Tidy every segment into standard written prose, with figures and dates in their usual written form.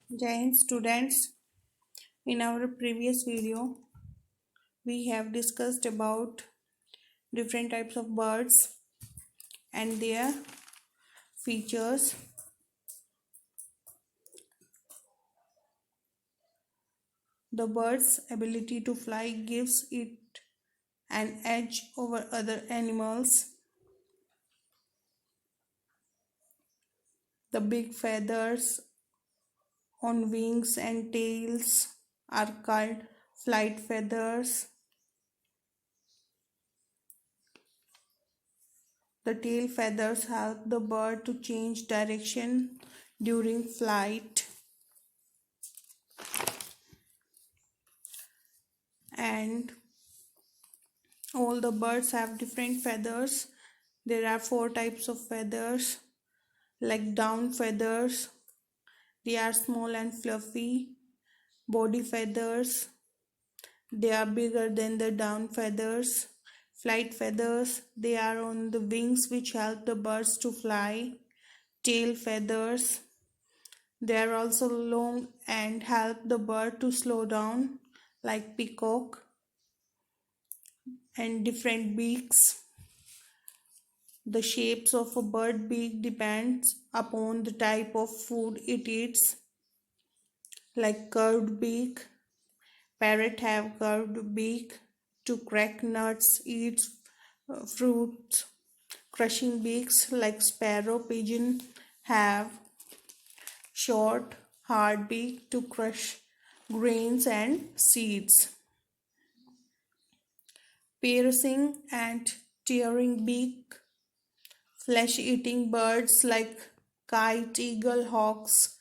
Jai Hind students, in our previous video we have discussed about different types of birds and their features. The bird's ability to fly gives it an edge over other animals. The big feathers on wings and tails are called flight feathers. The tail feathers help the bird to change direction during flight, and all the birds have different feathers. There are four types of feathers, like down feathers. They are small and fluffy. Body feathers. They are bigger than the down feathers. Flight feathers. They are on the wings which help the birds to fly. Tail feathers. They are also long and help the bird to slow down, like peacock. And different beaks. The shapes of a bird beak depends upon the type of food it eats, like curved beak. Parrot have curved beak to crack nuts, eat fruits. Crushing beaks like sparrow pigeon have short, hard beak to crush grains and seeds. Piercing and tearing beak. Flesh-eating birds like kite, eagle, hawks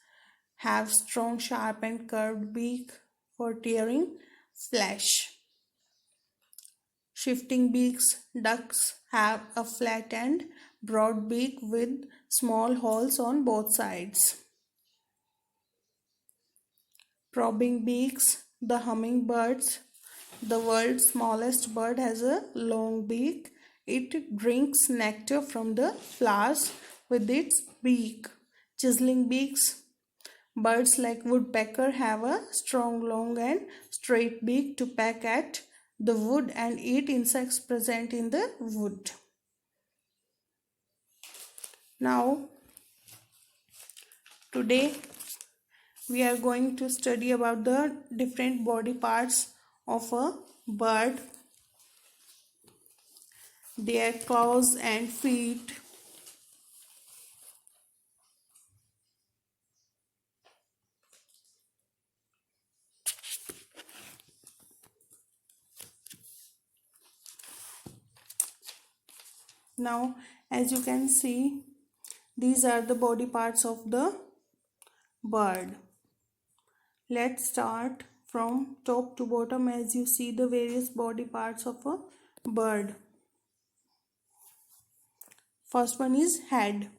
have strong, sharp and curved beak for tearing flesh. Shifting beaks. Ducks have a flat and broad beak with small holes on both sides. Probing beaks. The hummingbirds, the world's smallest bird, has a long beak. It drinks nectar from the flowers with its beak. Chiseling beaks. Birds like woodpecker have a strong, long and straight beak to peck at the wood and eat insects present in the wood. Now, today we are going to study about the different body parts of a bird, their claws and feet. Now, as you can see, these are the body parts of the bird. Let's start from top to bottom as you see the various body parts of a bird. First one is head.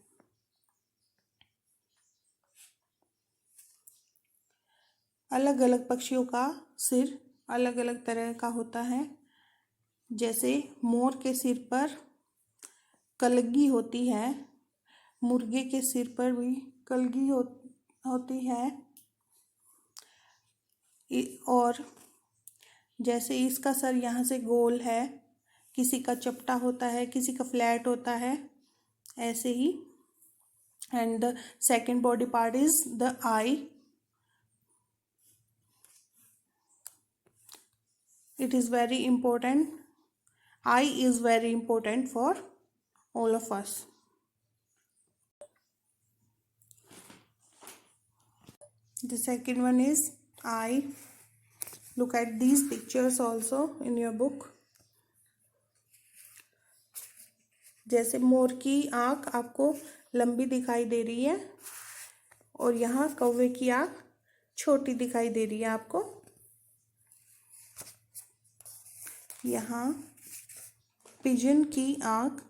अलग अलग पक्षियों का सिर अलग अलग तरह का होता है. जैसे मोर के सिर पर कलगी होती है, मुर्गे के सिर पर भी कलगी होती है. और जैसे इसका सर यहाँ से गोल है, किसी का चपटा होता है, किसी का फ्लैट होता है, ऐसे ही. And the second body part is the eye. It is very important. Eye is very important for all of us. The second one is eye. Look at these pictures also in your book. जैसे मोर की आँख आपको लंबी दिखाई दे रही है और यहाँ कौवे की आँख छोटी दिखाई दे रही है आपको. यहाँ पिजन की आँख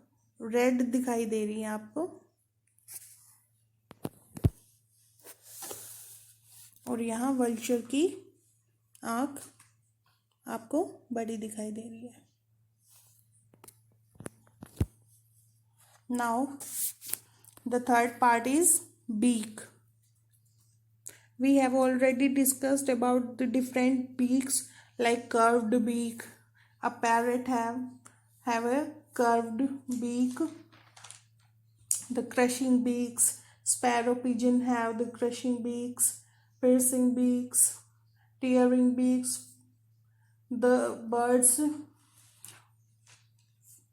रेड दिखाई दे रही है आपको और यहाँ वल्चर की आँख आपको बड़ी दिखाई दे रही है. Now the third part is beak. We have already discussed about the different beaks like curved beak. A parrot have a curved beak. The crushing beaks. Sparrow pigeon have the crushing beaks, piercing beaks, tearing beaks. The birds,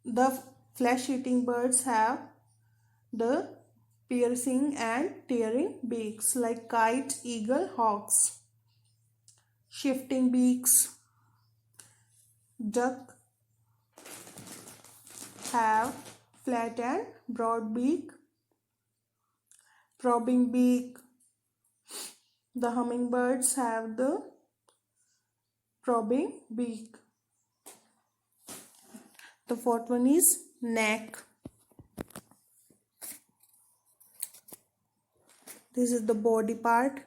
the flesh-eating birds have the piercing and tearing beaks like kite, eagle, hawks. Shifting beaks. Duck have flat and broad beak. Probing beak. The hummingbirds have the probing beak. The fourth one is neck. This is the body part.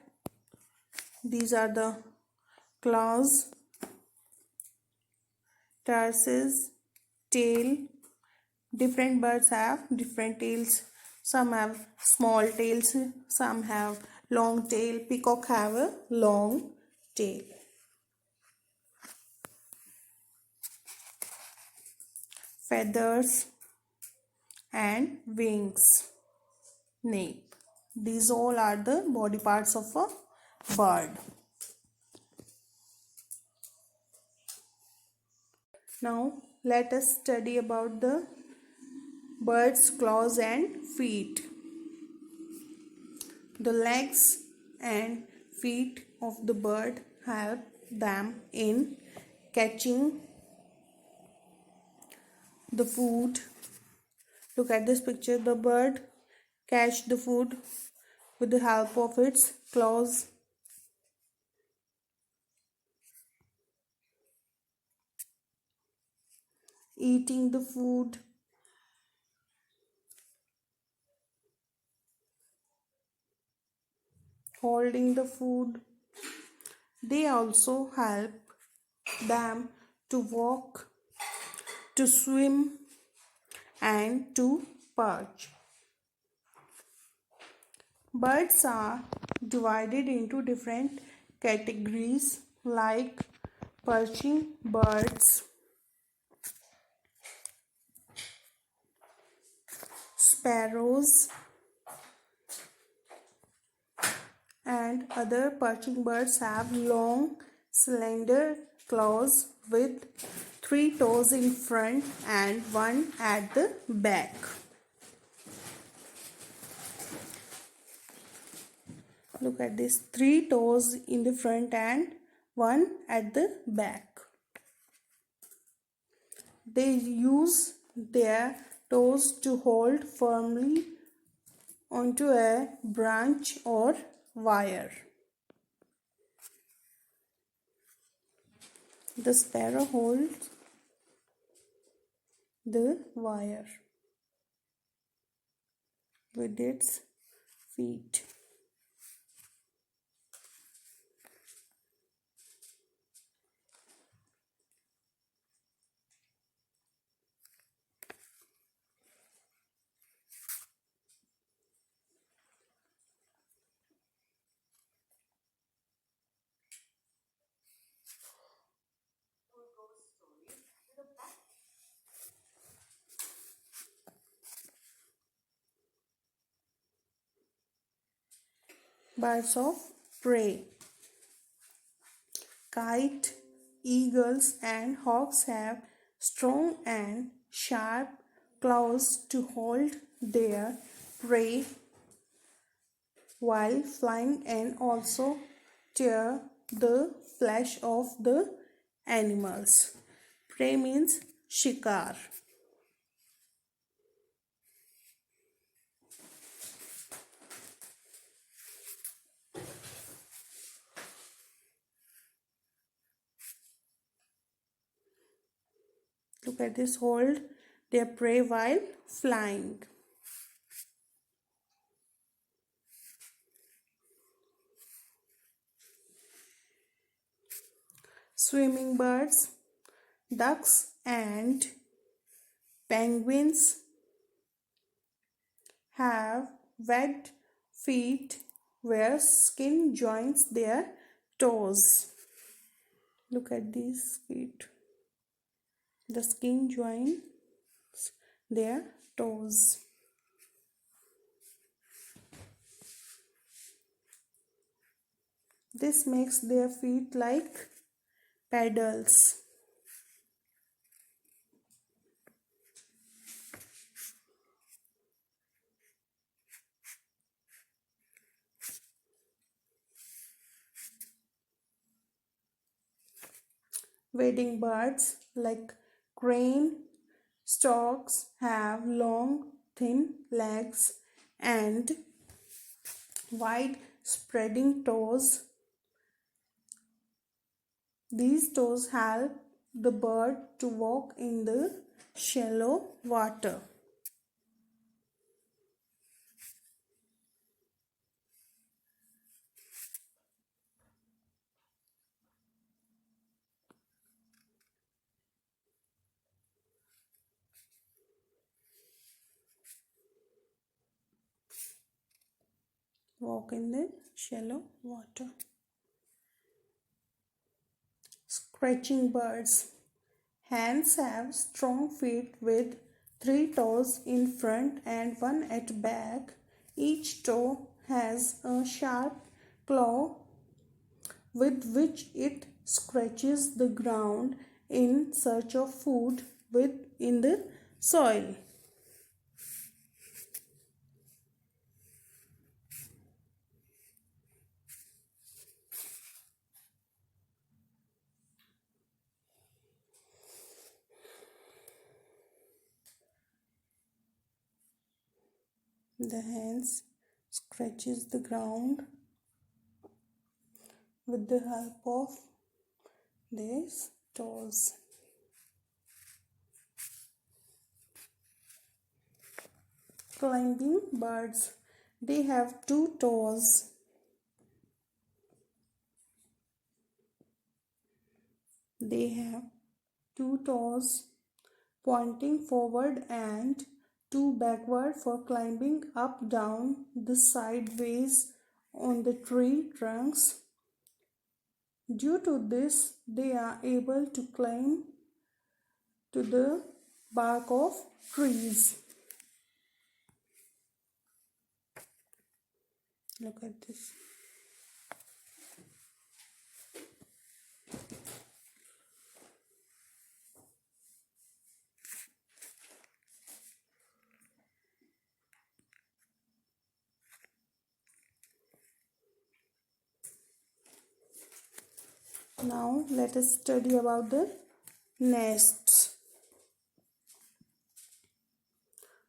These are the claws, tarsus, tail. Different birds have different tails. Some have small tails, some have long tail. Peacock have a long tail. Feathers and wings, nape. These all are the body parts of a bird. Now let us study about the bird's claws and feet. The legs and feet of the bird help them in catching the food. Look at this picture. The bird catch the food with the help of its claws. Eating the food. Holding the food. They also help them to walk, to swim, and to perch. Birds are divided into different categories like perching birds, sparrows, and other perching birds have long, slender claws with 3 toes in front and 1 at the back. Look at this, 3 toes in the front and 1 at the back. They use their toes to hold firmly onto a branch or wire. The sparrow holds the wire with its feet. Birds of prey. Kite, eagles, and hawks have strong and sharp claws to hold their prey while flying and also tear the flesh of the animals. Prey means shikar. Look at this, hold their prey while flying. Swimming birds, ducks and penguins have webbed feet where skin joins their toes. Look at these feet. The skin joins their toes. This makes their feet like paddles. Wading birds like crane, storks have long, thin legs and wide spreading toes. These toes help the bird to walk in the shallow water. Walk in the shallow water. Scratching birds. Hens have strong feet with 3 toes in front and 1 at back. Each toe has a sharp claw with which it scratches the ground in search of food in the soil. The hens scratches the ground with the help of these toes. Climbing birds. They have 2 toes. They have 2 toes pointing forward and 2 backward for climbing up down the sideways on the tree trunks. Due to this, they are able to climb to the bark of trees. Look at this. Now let us study about the nests.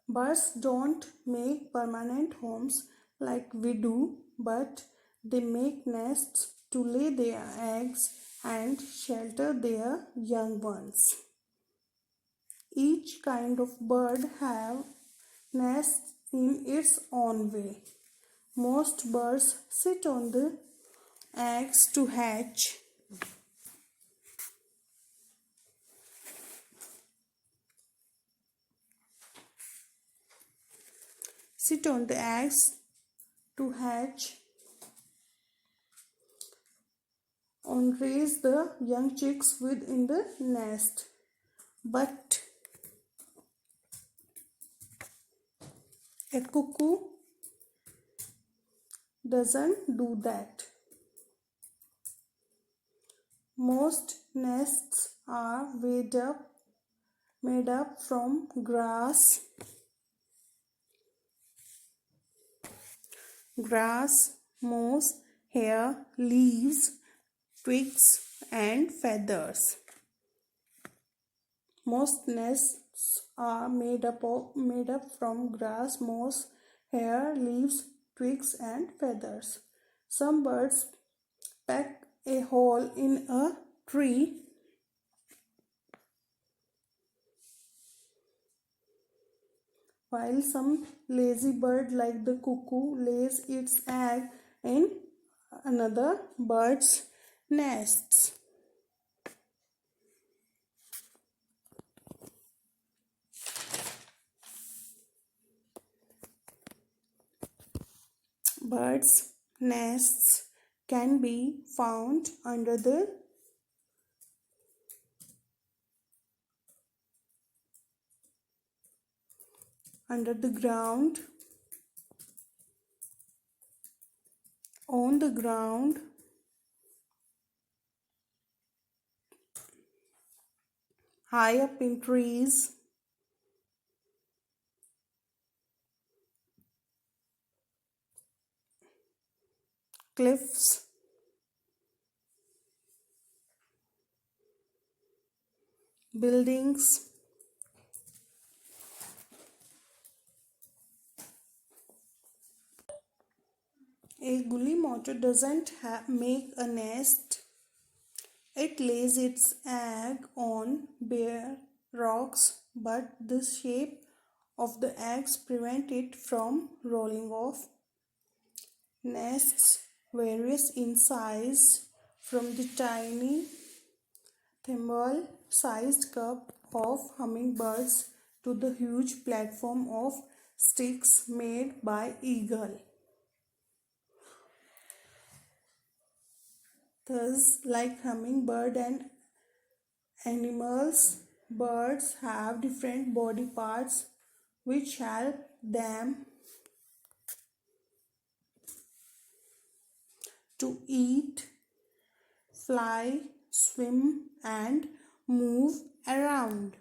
Birds don't make permanent homes like we do, but they make nests to lay their eggs and shelter their young ones. Each kind of bird have nests in its own way. Most birds sit on the eggs to hatch. Sit on the eggs to hatch and raise the young chicks within the nest. But a cuckoo doesn't do that. Most nests are made up from grass, moss, hair, leaves, twigs and feathers. Most nests are made up from grass, moss, hair, leaves, twigs and feathers. Some birds peck a hole in a tree while some lazy bird like the cuckoo lays its egg in another bird's nests. Birds Nests can be found under the ground, on the ground, high up in trees, cliffs, buildings. A guillemot doesn't make a nest. It lays its egg on bare rocks, but the shape of the eggs prevent it from rolling off. Nests varies in size from the tiny thimble-sized cup of hummingbirds to the huge platform of sticks made by eagle. Thus, like hummingbird and animals, birds have different body parts which help them to eat, fly, swim, and move around.